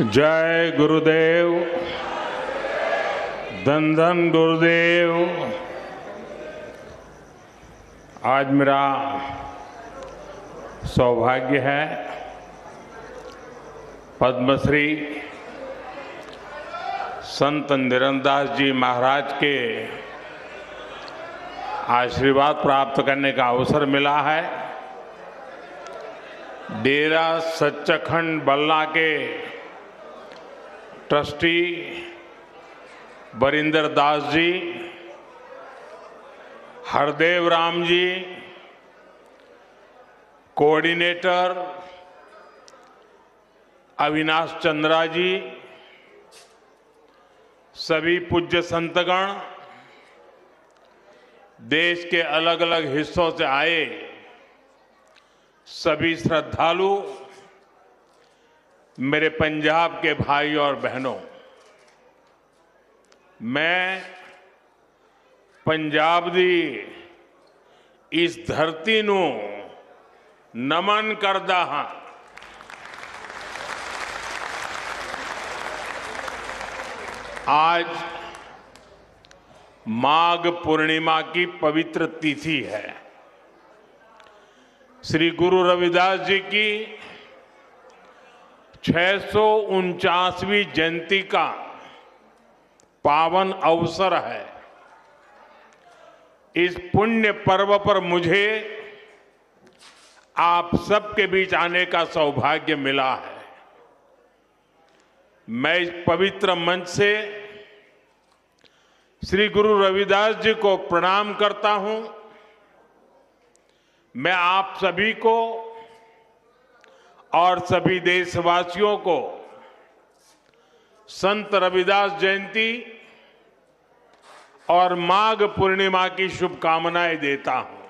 जय गुरुदेव, धन धन गुरुदेव। आज मेरा सौभाग्य है पद्मश्री संत निरंदास जी महाराज के आशीर्वाद प्राप्त करने का अवसर मिला है। डेरा सच्चखंड बल्ला के ट्रस्टी बरिंदर दास जी, हरदेव राम जी, कोऑर्डिनेटर अविनाश चंद्रा जी, सभी पूज्य संतगण, देश के अलग अलग हिस्सों से आए सभी श्रद्धालु, मेरे पंजाब के भाई और बहनों, मैं पंजाब दी इस धरती नू नमन करदा हां। आज माघ पूर्णिमा की पवित्र तिथि है। श्री गुरु रविदास जी की 649वीं जयंती का पावन अवसर है। इस पुण्य पर्व पर मुझे आप सबके बीच आने का सौभाग्य मिला है। मैं इस पवित्र मंच से श्री गुरु रविदास जी को प्रणाम करता हूं। मैं आप सभी को और सभी देशवासियों को संत रविदास जयंती और माघ पूर्णिमा की शुभकामनाएं देता हूं।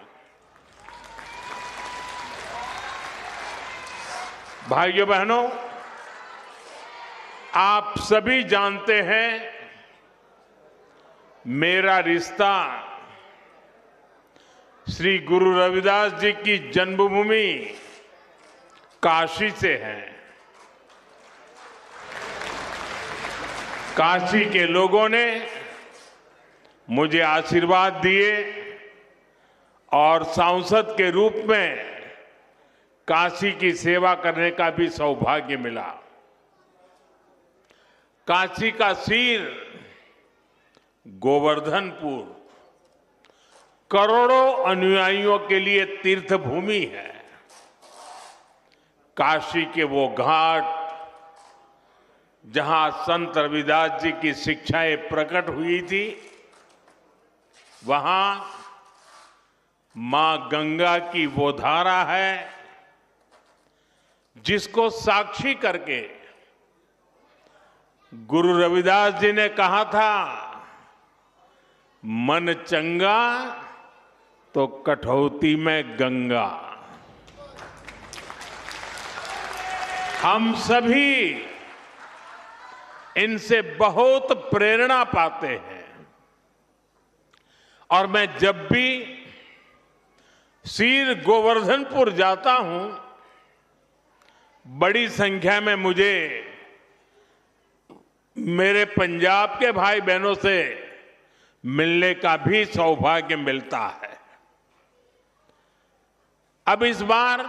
भाइयों बहनों, आप सभी जानते हैं मेरा रिश्ता श्री गुरु रविदास जी की जन्मभूमि काशी से है। काशी के लोगों ने मुझे आशीर्वाद दिए और सांसद के रूप में काशी की सेवा करने का भी सौभाग्य मिला। काशी का सिर गोवर्धनपुर करोड़ों अनुयायियों के लिए तीर्थ भूमि है। काशी के वो घाट जहां संत रविदास जी की शिक्षाएं प्रकट हुई थी, वहां मां गंगा की वो धारा है जिसको साक्षी करके गुरु रविदास जी ने कहा था, मन चंगा तो कठौती में गंगा। हम सभी इनसे बहुत प्रेरणा पाते हैं और मैं जब भी सिर गोवर्धनपुर जाता हूं, बड़ी संख्या में मुझे मेरे पंजाब के भाई बहनों से मिलने का भी सौभाग्य मिलता है। अब इस बार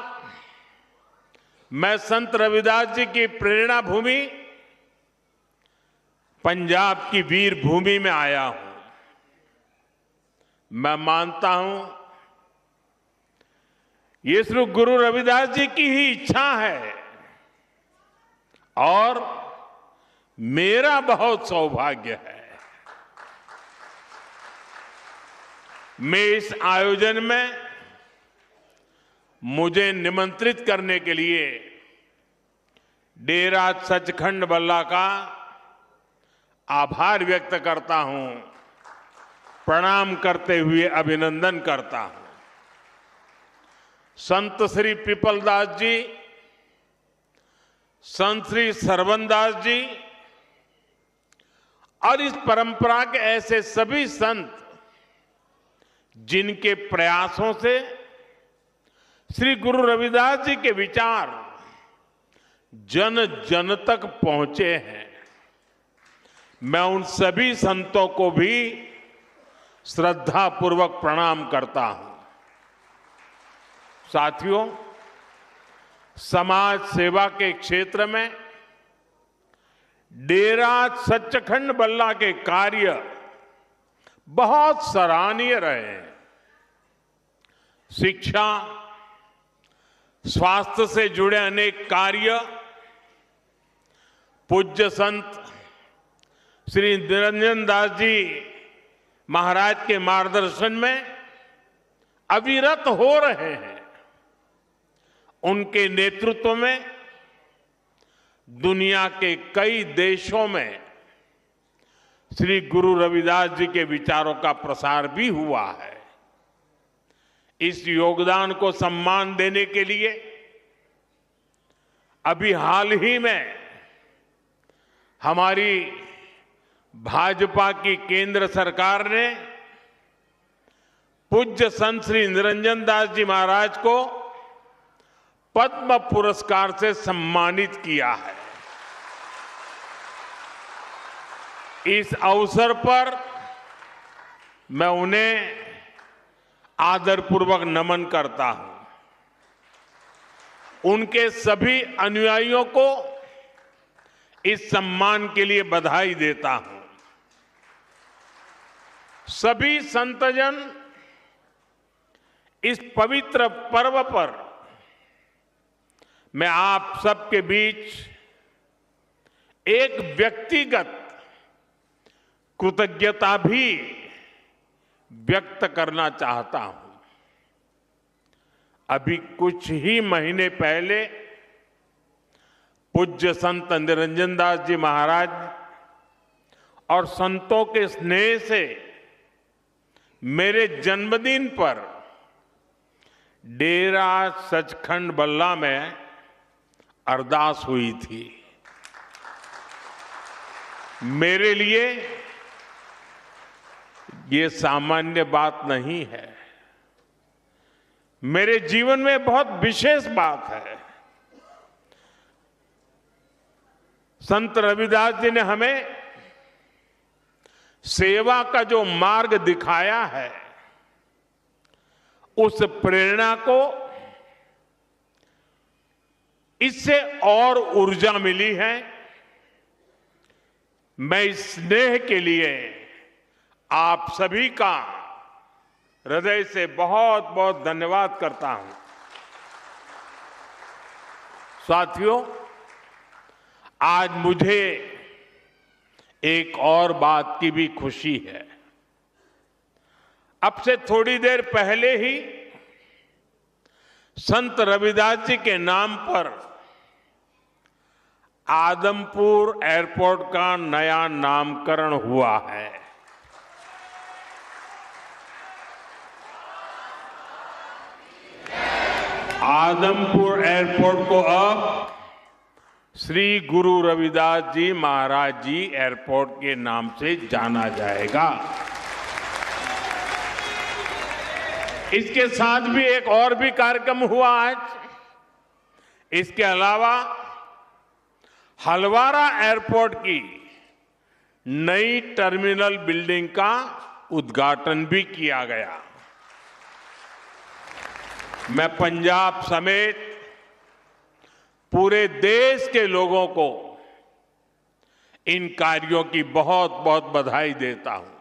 मैं संत रविदास जी की प्रेरणा भूमि पंजाब की वीर भूमि में आया हूं। मैं मानता हूं ये श्री गुरु रविदास जी की ही इच्छा है और मेरा बहुत सौभाग्य है। मैं इस आयोजन में मुझे निमंत्रित करने के लिए डेरा सचखंड बल्ला का आभार व्यक्त करता हूं, प्रणाम करते हुए अभिनंदन करता हूं। संत श्री पिपलदास जी, संत श्री सरवनदास जी और इस परंपरा के ऐसे सभी संत जिनके प्रयासों से श्री गुरु रविदास जी के विचार जन जन तक पहुंचे हैं। मैं उन सभी संतों को भी श्रद्धापूर्वक प्रणाम करता हूं। साथियों, समाज सेवा के क्षेत्र में डेरा सचखंड बल्ला के कार्य बहुत सराहनीय रहे हैं। शिक्षा, स्वास्थ्य से जुड़े अनेक कार्य पूज्य संत श्री निरंजन दास जी महाराज के मार्गदर्शन में अविरत हो रहे हैं। उनके नेतृत्व में दुनिया के कई देशों में श्री गुरु रविदास जी के विचारों का प्रसार भी हुआ है। इस योगदान को सम्मान देने के लिए अभी हाल ही में हमारी भाजपा की केंद्र सरकार ने पूज्य संत श्री निरंजन दास जी महाराज को पद्म पुरस्कार से सम्मानित किया है। इस अवसर पर मैं उन्हें आदरपूर्वक नमन करता हूं। उनके सभी अनुयायियों को इस सम्मान के लिए बधाई देता हूं। सभी संतजन इस पवित्र पर्व पर मैं आप सबके बीच एक व्यक्तिगत कृतज्ञता भी व्यक्त करना चाहता हूं। अभी कुछ ही महीने पहले पूज्य संत निरंजन दास जी महाराज और संतों के स्नेह से मेरे जन्मदिन पर डेरा सचखंड बल्ला में अरदास हुई थी। मेरे लिए ये सामान्य बात नहीं है, मेरे जीवन में बहुत विशेष बात है। संत रविदास जी ने हमें सेवा का जो मार्ग दिखाया है, उस प्रेरणा को इससे और ऊर्जा मिली है। मैं इस स्नेह के लिए आप सभी का हृदय से बहुत बहुत धन्यवाद करता हूं। साथियों, आज मुझे एक और बात की भी खुशी है। अब से थोड़ी देर पहले ही संत रविदास जी के नाम पर आदमपुर एयरपोर्ट का नया नामकरण हुआ है। आदमपुर एयरपोर्ट को अब श्री गुरु रविदास जी महाराज जी एयरपोर्ट के नाम से जाना जाएगा। इसके साथ भी एक और भी कार्यक्रम हुआ आज। इसके अलावा हलवारा एयरपोर्ट की नई टर्मिनल बिल्डिंग का उद्घाटन भी किया गया। मैं पंजाब समेत पूरे देश के लोगों को इन कार्यों की बहुत बहुत बधाई देता हूं।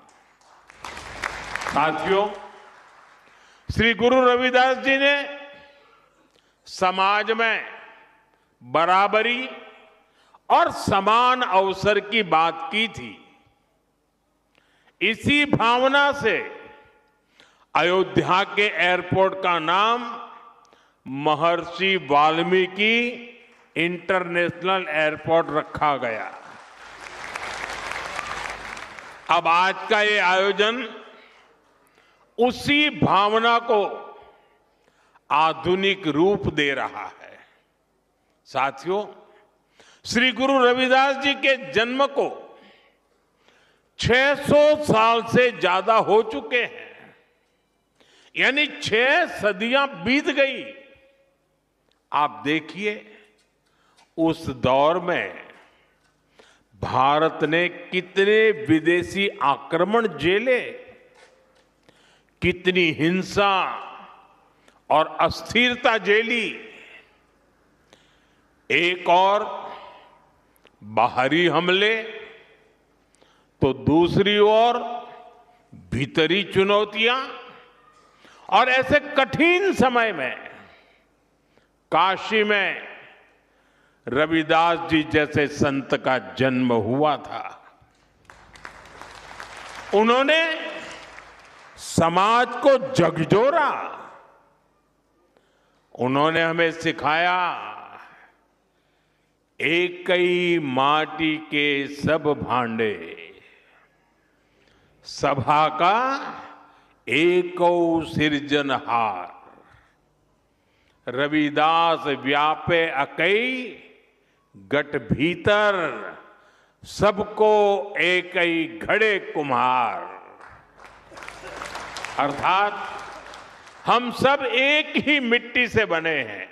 साथियों, श्री गुरु रविदास जी ने समाज में बराबरी और समान अवसर की बात की थी। इसी भावना से अयोध्या के एयरपोर्ट का नाम महर्षि वाल्मीकि इंटरनेशनल एयरपोर्ट रखा गया। अब आज का ये आयोजन उसी भावना को आधुनिक रूप दे रहा है। साथियों, श्री गुरु रविदास जी के जन्म को 600 साल से ज्यादा हो चुके हैं, यानी 6 सदियां बीत गई। आप देखिए, उस दौर में भारत ने कितने विदेशी आक्रमण झेले, कितनी हिंसा और अस्थिरता झेली। एक और बाहरी हमले तो दूसरी ओर भीतरी चुनौतियां, और ऐसे कठिन समय में काशी में रविदास जी जैसे संत का जन्म हुआ था। उन्होंने समाज को झकझोरा। उन्होंने हमें सिखाया, एक ही माटी के सब भांडे, सभा का एको सिरजनहार। रविदास व्यापे अकई गट भीतर, सबको एक ही घड़े कुम्हार। अर्थात हम सब एक ही मिट्टी से बने हैं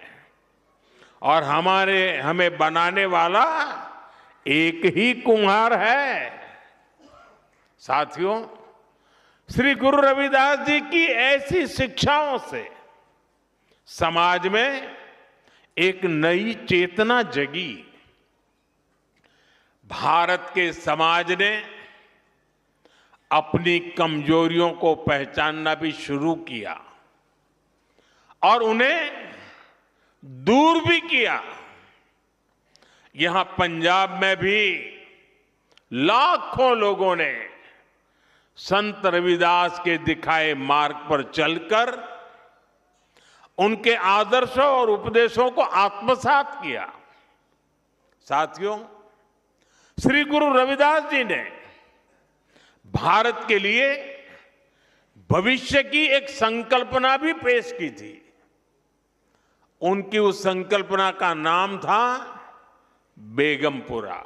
और हमें बनाने वाला एक ही कुम्हार है। साथियों, श्री गुरु रविदास जी की ऐसी शिक्षाओं से समाज में एक नई चेतना जगी। भारत के समाज ने अपनी कमजोरियों को पहचानना भी शुरू किया और उन्हें दूर भी किया। यहां पंजाब में भी लाखों लोगों ने संत रविदास के दिखाए मार्ग पर चलकर उनके आदर्शों और उपदेशों को आत्मसात किया। साथियों, श्री गुरु रविदास जी ने भारत के लिए भविष्य की एक संकल्पना भी पेश की थी। उनकी उस संकल्पना का नाम था बेगमपुरा।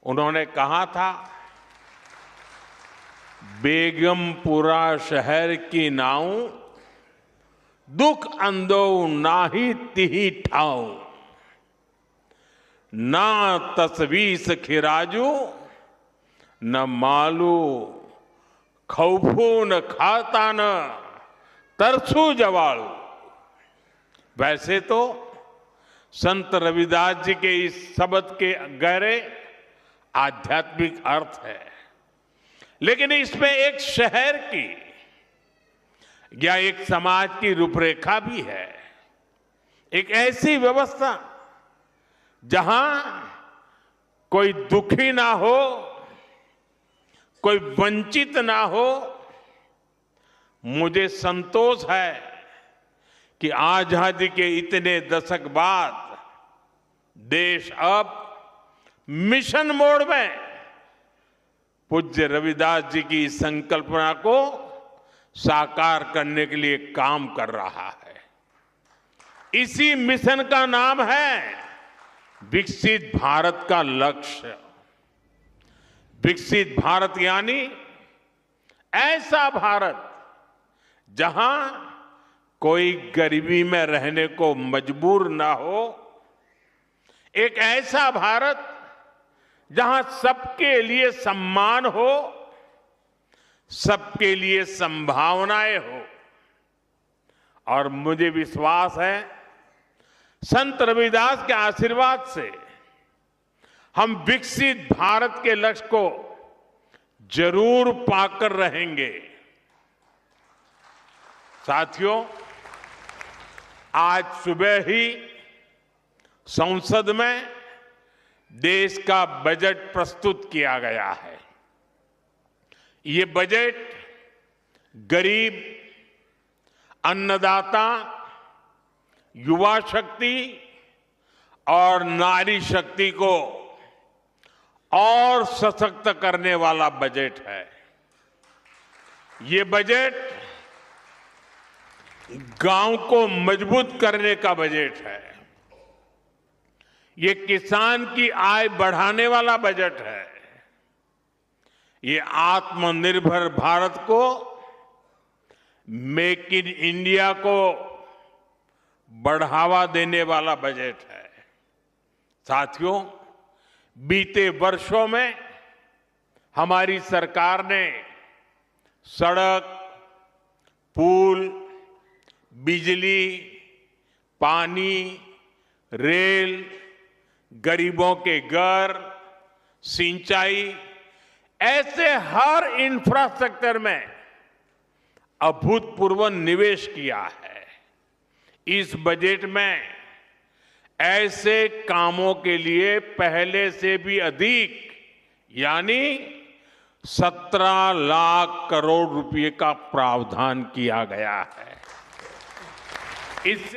उन्होंने कहा था, बेगमपुरा शहर की नाऊ, दुख अंदो नाही तिही ठाऊ, ना तस्वीस खिराजू, न मालू खौफू न खाता न तरसू जवालू। वैसे तो संत रविदास जी के इस शब्द के गहरे आध्यात्मिक अर्थ है, लेकिन इसमें एक शहर की या एक समाज की रूपरेखा भी है। एक ऐसी व्यवस्था जहां कोई दुखी ना हो, कोई वंचित ना हो। मुझे संतोष है कि आजादी के इतने दशक बाद देश अब मिशन मोड में पूज्य रविदास जी की संकल्पना को साकार करने के लिए काम कर रहा है। इसी मिशन का नाम है विकसित भारत का लक्ष्य। विकसित भारत यानी ऐसा भारत जहां कोई गरीबी में रहने को मजबूर ना हो, एक ऐसा भारत जहां सबके लिए सम्मान हो, सबके लिए संभावनाएं हो। और मुझे विश्वास है, संत रविदास के आशीर्वाद से हम विकसित भारत के लक्ष्य को जरूर पाकर रहेंगे। साथियों, आज सुबह ही संसद में देश का बजट प्रस्तुत किया गया है। ये बजट गरीब, अन्नदाता, युवा शक्ति और नारी शक्ति को और सशक्त करने वाला बजट है। ये बजट गांव को मजबूत करने का बजट है। ये किसान की आय बढ़ाने वाला बजट है। ये आत्मनिर्भर भारत को, मेक इन इंडिया को बढ़ावा देने वाला बजट है। साथियों, बीते वर्षों में हमारी सरकार ने सड़क, पुल, बिजली, पानी, रेल, गरीबों के घर, सिंचाई, ऐसे हर इंफ्रास्ट्रक्चर में अभूतपूर्व निवेश किया है। इस बजट में ऐसे कामों के लिए पहले से भी अधिक यानी 17 लाख करोड़ रुपए का प्रावधान किया गया है। इससे